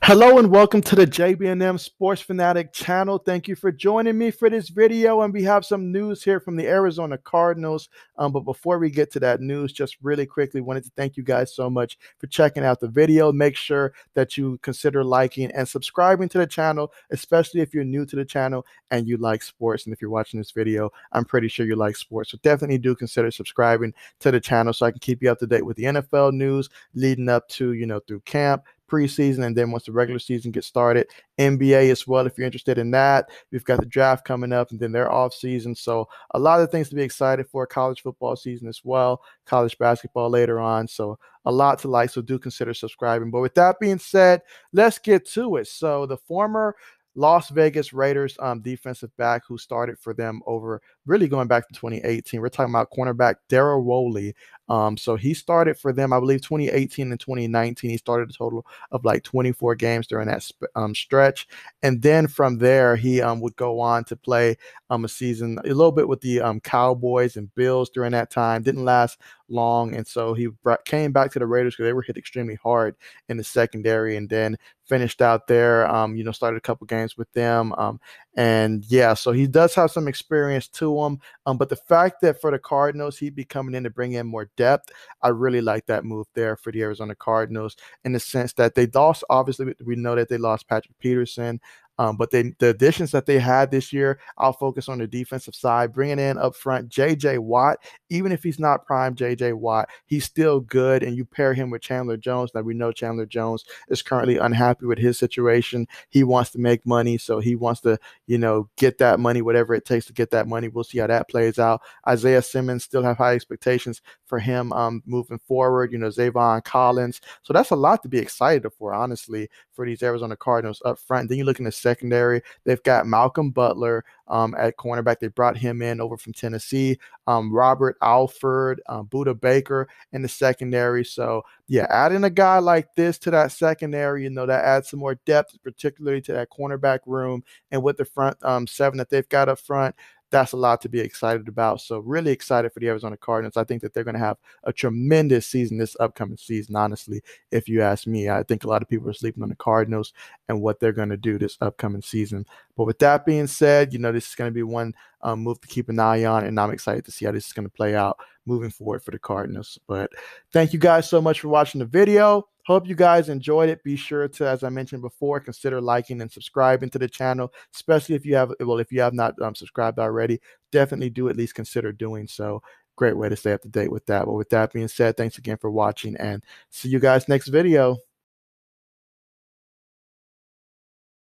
Hello and welcome to the JB&M Sports Fanatic channel. Thank you for joining me for this video, and we have some news here from the Arizona Cardinals. But before we get to that news, just really quickly wanted to thank you guys so much for checking out the video. Make sure that you consider liking and subscribing to the channel, especially if you're new to the channel and you like sports. And if you're watching this video, I'm pretty sure you like sports. So definitely do consider subscribing to the channel so I can keep you up to date with the NFL news leading up to, through camp, preseason, and then once the regular season gets started, NBA as well if you're interested in that. We've got the draft coming up and then their off season, so a lot of things to be excited for. College football season as well, college basketball later on, so a lot to like, so do consider subscribing. But with that being said, let's get to it. So the former Las Vegas Raiders defensive back who started for them over really going back to 2018. We're talking about cornerback Daryl Worley. So he started for them, I believe, 2018 and 2019. He started a total of like 24 games during that stretch. And then from there, he would go on to play a season a little bit with the Cowboys and Bills during that time. Didn't last long. And so he came back to the Raiders because they were hit extremely hard in the secondary, and then finished out there, started a couple games with them. And yeah, so he does have some experience to him. But the fact that for the Cardinals, he'd be coming in to bring in more depth, I really like that move there for the Arizona Cardinals, in the sense that they lost, obviously, we know that they lost Patrick Peterson. But the additions that they had this year, I'll focus on the defensive side, bringing in up front J.J. Watt. Even if he's not prime J.J. Watt, he's still good. And you pair him with Chandler Jones. Now, we know Chandler Jones is currently unhappy with his situation. He wants to make money, so he wants to, get that money, whatever it takes to get that money. We'll see how that plays out. Isaiah Simmons, still have high expectations for him moving forward. Zavon Collins. So that's a lot to be excited for, honestly, for these Arizona Cardinals up front. Then you're looking at secondary. They've got Malcolm Butler at cornerback. They brought him in over from Tennessee. Robert Alford, Buda Baker in the secondary. So yeah, adding a guy like this to that secondary, that adds some more depth, particularly to that cornerback room, and with the front seven that they've got up front. That's a lot to be excited about. So really excited for the Arizona Cardinals. I think that they're going to have a tremendous season this upcoming season, honestly, if you ask me. I think a lot of people are sleeping on the Cardinals and what they're going to do this upcoming season. But with that being said, this is going to be one move to keep an eye on, and I'm excited to see how this is going to play out moving forward for the Cardinals. But thank you guys so much for watching the video. Hope you guys enjoyed it. Be sure to, as I mentioned before, consider liking and subscribing to the channel, especially if you have not subscribed already. Definitely do at least consider doing so. Great way to stay up to date with that. But with that being said, thanks again for watching, and see you guys next video.